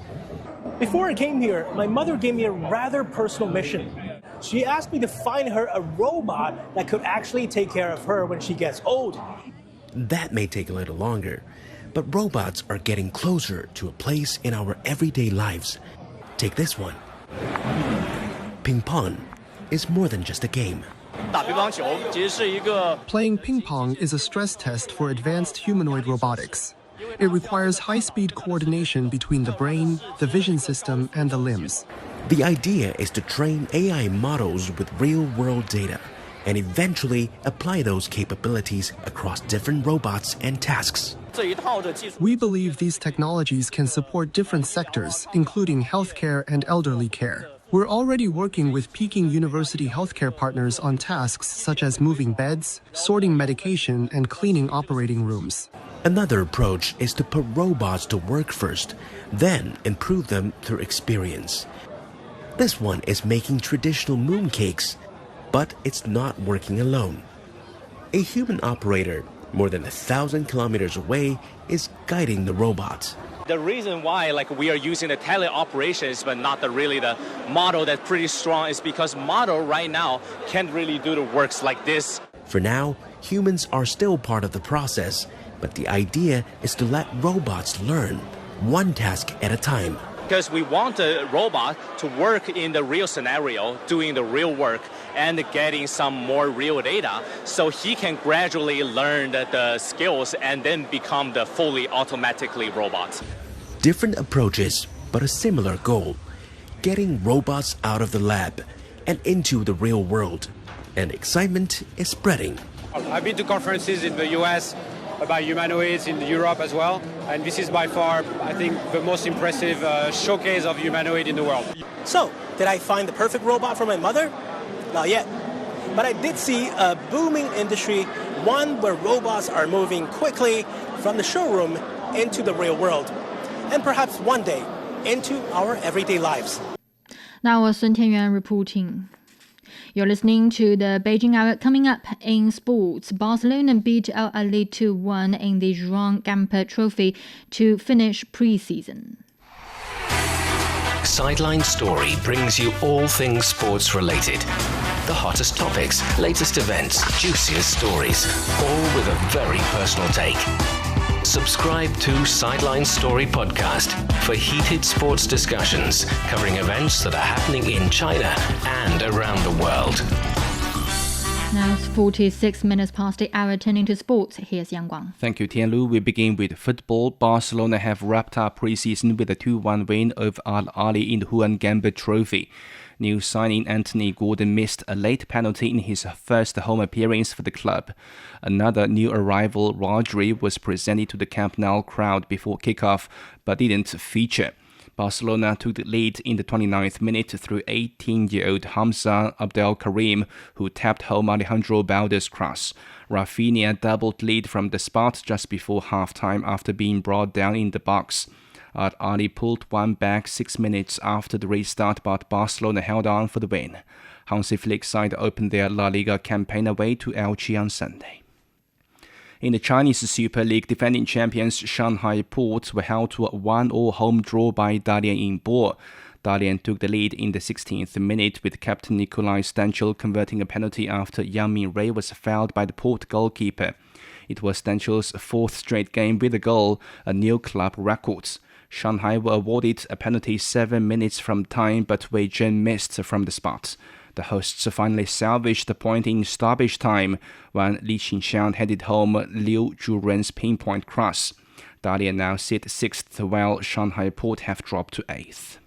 Before I came here, my mother gave me a rather personal mission. She asked me to find her a robot that could actually take care of her when she gets old. That may take a little longer, but robots are getting closer to a place in our everyday lives. Take this one. Ping pong is more than just a game. Playing ping pong is a stress test for advanced humanoid robotics. It requires high-speed coordination between the brain, the vision system, and the limbs. The idea is to train AI models with real-world data and eventually apply those capabilities across different robots and tasks. We believe these technologies can support different sectors, including healthcare and elderly care. We're already working with Peking University healthcare partners on tasks such as moving beds, sorting medication, and cleaning operating rooms. Another approach is to put robots to work first, then improve them through experience. This one is making traditional mooncakes, but it's not working alone. A human operator, more than 1,000 kilometers away, is guiding the robot. The reason why we are using the teleoperations but not really the model that's pretty strong is because model right now can't really do the works like this. For now, humans are still part of the process, but the idea is to let robots learn, one task at a time. Because we want the robot to work in the real scenario, doing the real work, and getting some more real data, so he can gradually learn the skills and then become the fully automatically robot. Different approaches, but a similar goal: getting robots out of the lab and into the real world. And excitement is spreading. I've been to conferences in the US about humanoids in Europe as well, and this is by far, I think, the most impressive showcase of humanoid in the world. So, did I find the perfect robot for my mother? Not yet. But I did see a booming industry, one where robots are moving quickly from the showroom into the real world, and perhaps one day into our everyday lives. That was Sun Tianyuan reporting. You're listening to the Beijing Hour. Coming up in sports, Barcelona beat Al Ahly 2-1 in the Joan Gamper Trophy to finish pre-season. Sideline Story brings you all things sports related. The hottest topics, latest events, juiciest stories, all with a very personal take. Subscribe to Sideline Story Podcast for heated sports discussions covering events that are happening in China and around the world. Now it's 46 minutes past the hour. Turning to sports, here's Yang Guang. Thank you, Tianlu. We begin with football. Barcelona have wrapped up pre-season with a 2-1 win over Al Ahly in the Joan Gamper Trophy. New signing Anthony Gordon missed a late penalty in his first home appearance for the club. Another new arrival, Rodri, was presented to the Camp Nou crowd before kickoff, but didn't feature. Barcelona took the lead in the 29th minute through 18-year-old Hamza Abdel Karim, who tapped home Alejandro Balde's cross. Rafinha doubled lead from the spot just before halftime after being brought down in the box. Al Ahly pulled one back 6 minutes after the restart, but Barcelona held on for the win. Hansi Flick's side opened their La Liga campaign away to Elche on Sunday. In the Chinese Super League, defending champions Shanghai Port were held to a 1-1 home draw by Dalian in Bo. Dalian took the lead in the 16th minute with captain Nikolai Stanchel converting a penalty after Yang Mingwei was fouled by the Port goalkeeper. It was Stanchel's fourth straight game with a goal, a new club record. Shanghai were awarded a penalty 7 minutes from time, but Wei Zhen missed from the spot. The hosts finally salvaged the point in stoppage time when Li Qingxiang headed home Liu Zhuren's pinpoint cross. Dalian now sit 6th, while Shanghai Port have dropped to 8th.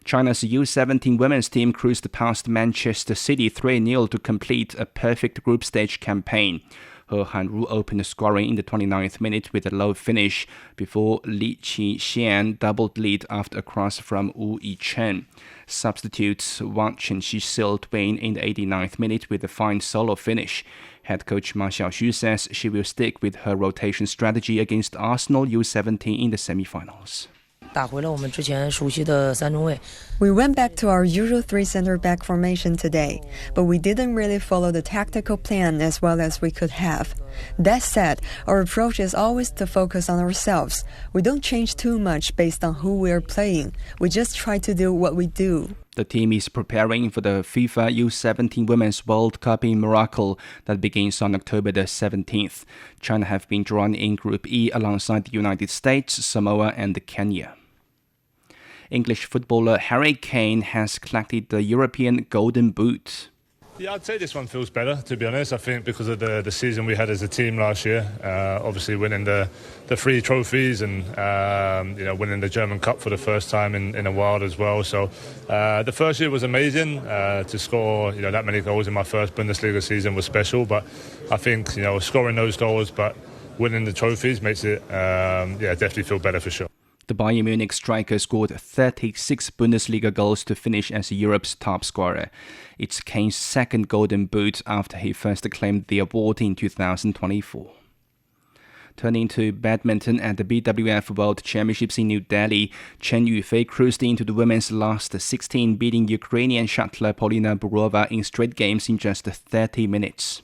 China's U17 women's team cruised past Manchester City 3-0 to complete a perfect group stage campaign. He Hanru opened scoring in the 29th minute with a low finish before Li Qingxian doubled lead after a cross from Wu Yichen. Substitute Wang Chenxi sealed win in the 89th minute with a fine solo finish. Head coach Ma Xiaoxu says she will stick with her rotation strategy against Arsenal U17 in the semi-finals. We went back to our usual three center-back formation today, but we didn't really follow the tactical plan as well as we could have. That said, our approach is always to focus on ourselves. We don't change too much based on who we're playing. We just try to do what we do. The team is preparing for the FIFA U17 Women's World Cup in Morocco that begins on October the 17th. China have been drawn in Group E alongside the United States, Samoa and Kenya. English footballer Harry Kane has collected the European Golden Boot. Yeah, I'd say this one feels better, to be honest. I think because of the season we had as a team last year, obviously winning the 3 trophies and winning the German Cup for the first time in a while as well. So the first year was amazing. To score that many goals in my first Bundesliga season was special. But I think scoring those goals but winning the trophies makes it definitely feel better for sure. The Bayern Munich striker scored 36 Bundesliga goals to finish as Europe's top scorer. It's Kane's second Golden Boot after he first claimed the award in 2024. Turning to badminton at the BWF World Championships in New Delhi, Chen Yufei cruised into the women's last 16, beating Ukrainian shuttler Polina Burova in straight games in just 30 minutes.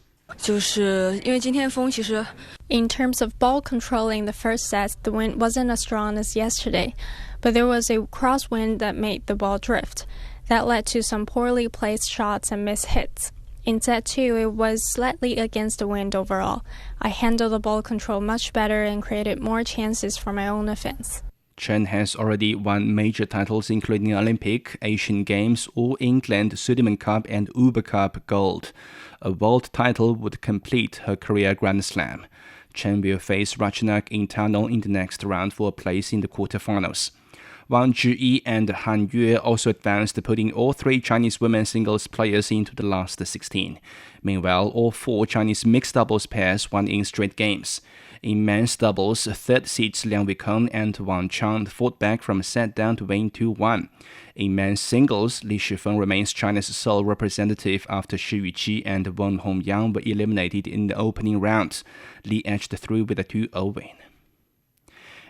In terms of ball control in the first set, the wind wasn't as strong as yesterday, but there was a crosswind that made the ball drift. That led to some poorly placed shots and missed hits. In set 2, it was slightly against the wind overall. I handled the ball control much better and created more chances for my own offense. Chen has already won major titles including Olympic, Asian Games, All England, Sudirman Cup and Uber Cup Gold. A world title would complete her career Grand Slam. Chen will face Ratchanak in Tanon in the next round for a place in the quarterfinals. Wang Zhiyi and Han Yue also advanced, putting all 3 Chinese women's singles players into the last 16. Meanwhile, all 4 Chinese mixed doubles pairs won in straight games. In men's doubles, third seeds Liang Weikeng and Wang Chang fought back from a set down to win 2-1. In men's singles, Li Shifeng remains China's sole representative after Shi Yuqi and Wang Hongyang were eliminated in the opening round. Li edged through with a 2-0 win.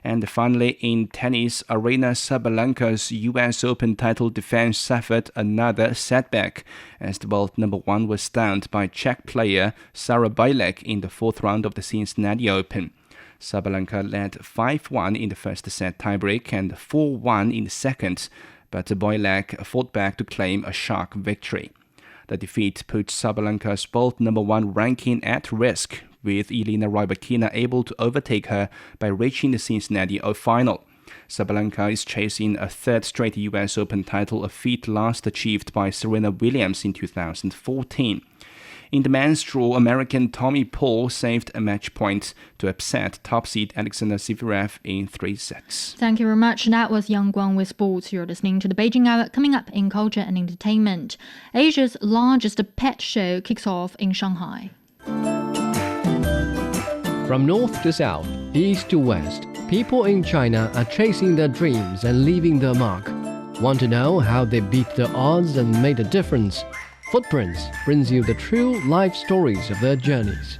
And finally, in tennis, Aryna Sabalenka's US Open title defense suffered another setback as the world number 1 was stunned by Czech player Sara Bajlek in the 4th round of the Cincinnati Open. Sabalenka led 5-1 in the first set tiebreak and 4-1 in the second, but Bajlek fought back to claim a shock victory. The defeat put Sabalenka's world number 1 ranking at risk, with Elena Rybakina able to overtake her by reaching the Cincinnati final. Sabalenka is chasing a 3rd straight US Open title, a feat last achieved by Serena Williams in 2014. In the men's draw, American Tommy Paul saved a match point to upset top seed Alexander Zverev in 3 sets. Thank you very much. That was Yang Guang with sports. You're listening to the Beijing Hour. Coming up in culture and entertainment, Asia's largest pet show kicks off in Shanghai. From north to south, east to west, people in China are chasing their dreams and leaving their mark. Want to know how they beat the odds and made a difference? Footprints brings you the true life stories of their journeys.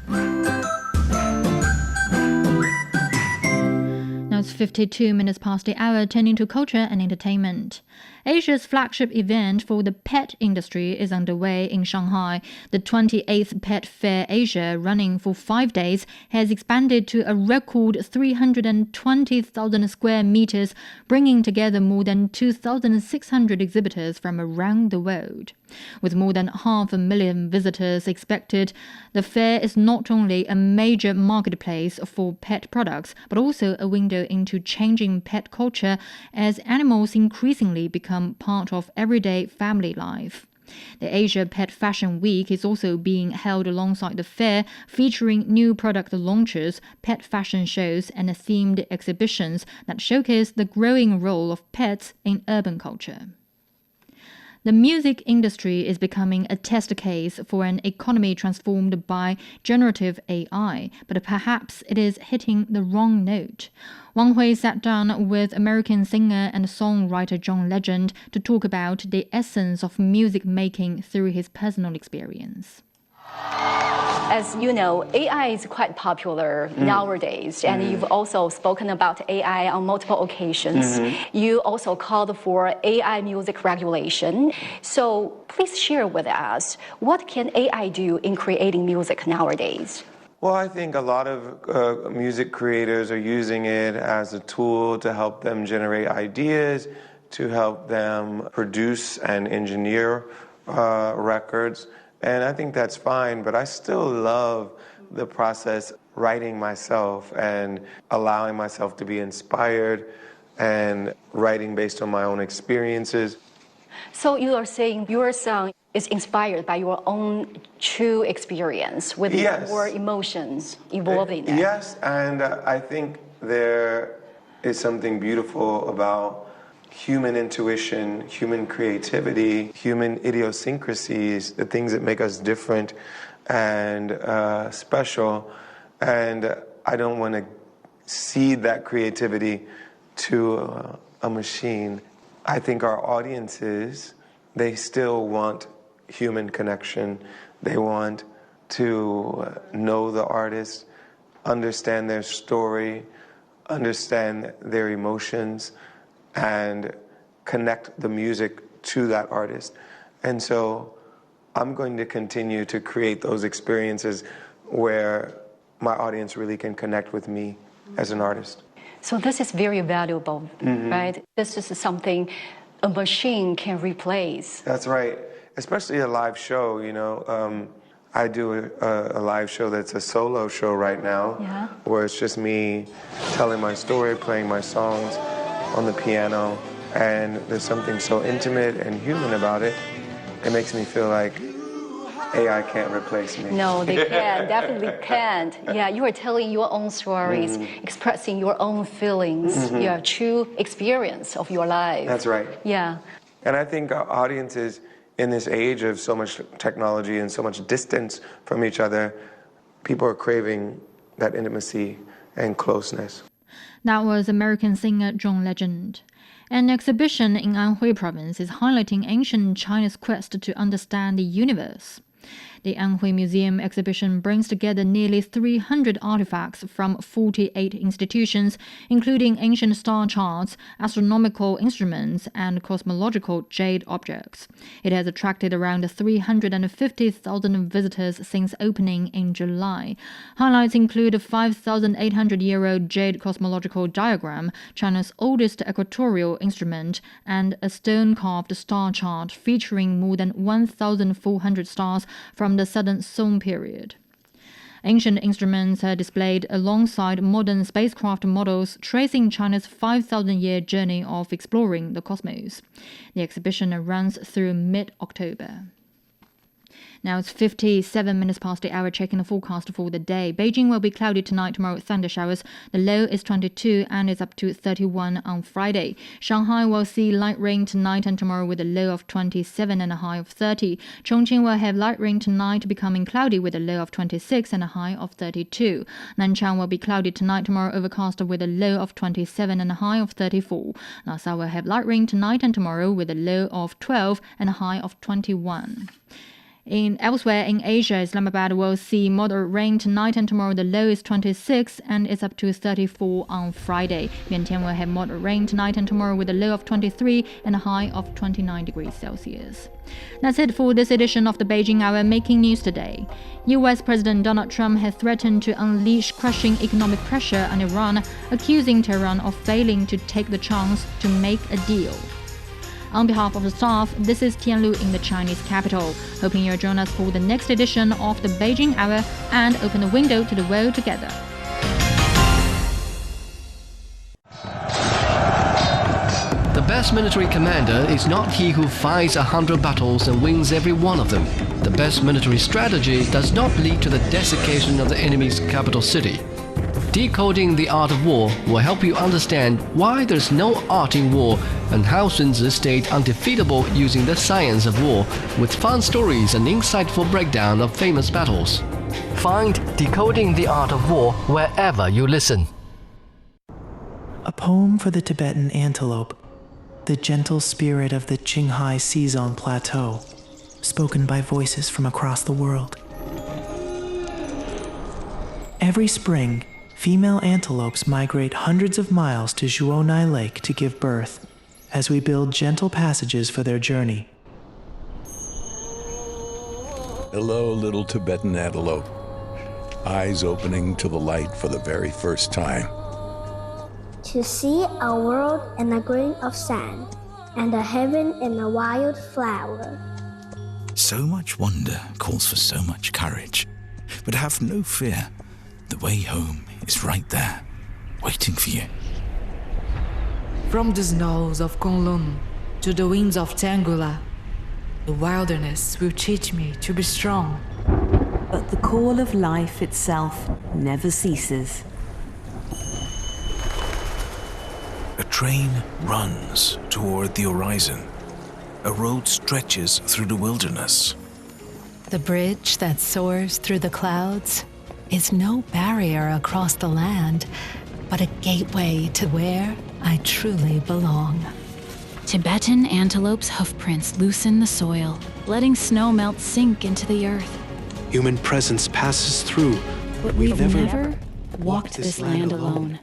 Now it's 52 minutes past the hour, turning to culture and entertainment. Asia's flagship event for the pet industry is underway in Shanghai. The 28th Pet Fair Asia, running for 5 days, has expanded to a record 320,000 square meters, bringing together more than 2,600 exhibitors from around the world. With more than 500,000 visitors expected, the fair is not only a major marketplace for pet products, but also a window into changing pet culture as animals increasingly become part of everyday family life. The Asia Pet Fashion Week is also being held alongside the fair, featuring new product launches, pet fashion shows, and themed exhibitions that showcase the growing role of pets in urban culture. The music industry is becoming a test case for an economy transformed by generative AI, but perhaps it is hitting the wrong note. Wang Hui sat down with American singer and songwriter John Legend to talk about the essence of music making through his personal experience. As you know, AI is quite popular nowadays, and you've also spoken about AI on multiple occasions. You also called for AI music regulation. So please share with us, what can AI do in creating music nowadays? Well, I think a lot of music creators are using it as a tool to help them generate ideas, to help them produce and engineer records. And I think that's fine, but I still love the process writing myself and allowing myself to be inspired and writing based on my own experiences. So you are saying your song is inspired by your own true experience with your emotions involved in that. Yes, and I think there is something beautiful about human intuition, human creativity, human idiosyncrasies, the things that make us different and special. And I don't want to cede that creativity to a machine. I think our audiences, they still want human connection. They want to know the artist, understand their story, understand their emotions, and connect the music to that artist. And so I'm going to continue to create those experiences where my audience really can connect with me as an artist. So this is very valuable, right? This is something a machine can replace. That's right. Especially a live show, you know. I do a live show that's a solo show right now, where it's just me telling my story, playing my songs on the piano, and there's something so intimate and human about it. It makes me feel like AI can't replace me. No, they can't, definitely can't. Yeah, you are telling your own stories, expressing your own feelings, your true experience of your life. That's right. Yeah. And I think our audiences, in this age of so much technology and so much distance from each other, people are craving that intimacy and closeness. That was American singer John Legend. An exhibition in Anhui province is highlighting ancient China's quest to understand the universe. The Anhui Museum exhibition brings together nearly 300 artifacts from 48 institutions, including ancient star charts, astronomical instruments, and cosmological jade objects. It has attracted around 350,000 visitors since opening in July. Highlights include a 5,800-year-old jade cosmological diagram, China's oldest equatorial instrument, and a stone-carved star chart featuring more than 1,400 stars from the Southern Song period. Ancient instruments are displayed alongside modern spacecraft models, tracing China's 5,000-year journey of exploring the cosmos. The exhibition runs through mid-October. Now it's 57 minutes past the hour, checking the forecast for the day. Beijing will be cloudy tonight, tomorrow thunder showers. The low is 22 and is up to 31 on Friday. Shanghai will see light rain tonight and tomorrow with a low of 27 and a high of 30. Chongqing will have light rain tonight, becoming cloudy with a low of 26 and a high of 32. Nanchang will be cloudy tonight, tomorrow overcast with a low of 27 and a high of 34. Lhasa will have light rain tonight and tomorrow with a low of 12 and a high of 21. Elsewhere in Asia, Islamabad will see moderate rain tonight and tomorrow. The low is 26 and is up to 34 on Friday. Vientiane will have moderate rain tonight and tomorrow with a low of 23 and a high of 29 degrees Celsius. That's it for this edition of the Beijing Hour, making news today. US President Donald Trump has threatened to unleash crushing economic pressure on Iran, accusing Tehran of failing to take the chance to make a deal. On behalf of the staff, this is Tianlu in the Chinese capital, hoping you'll join us for the next edition of the Beijing Hour and open the window to the world together. The best military commander is not he who fights 100 battles and wins every one of them. The best military strategy does not lead to the desiccation of the enemy's capital city. Decoding the Art of War will help you understand why there's no art in war and how Sun Tzu stayed undefeatable using the science of war, with fun stories and insightful breakdown of famous battles. Find Decoding the Art of War wherever you listen. A poem for the Tibetan antelope, the gentle spirit of the Qinghai Seazon Plateau, spoken by voices from across the world. Every spring, female antelopes migrate hundreds of miles to Zhuonai Lake to give birth, as we build gentle passages for their journey. Hello, little Tibetan antelope. Eyes opening to the light for the very first time. To see a world in a grain of sand, and a heaven in a wild flower. So much wonder calls for so much courage. But have no fear. The way home is right there, waiting for you. From the snows of Kunlun to to the winds of Tangula. The wilderness will teach me to be strong. But the call of life itself never ceases. A train runs toward the horizon. A road stretches through the wilderness. The bridge that soars through the clouds is no barrier across the land, but a gateway to where I truly belong. Tibetan antelope's hoofprints loosen the soil, letting snow melt sink into the earth. Human presence passes through, but we've never walked this land alone.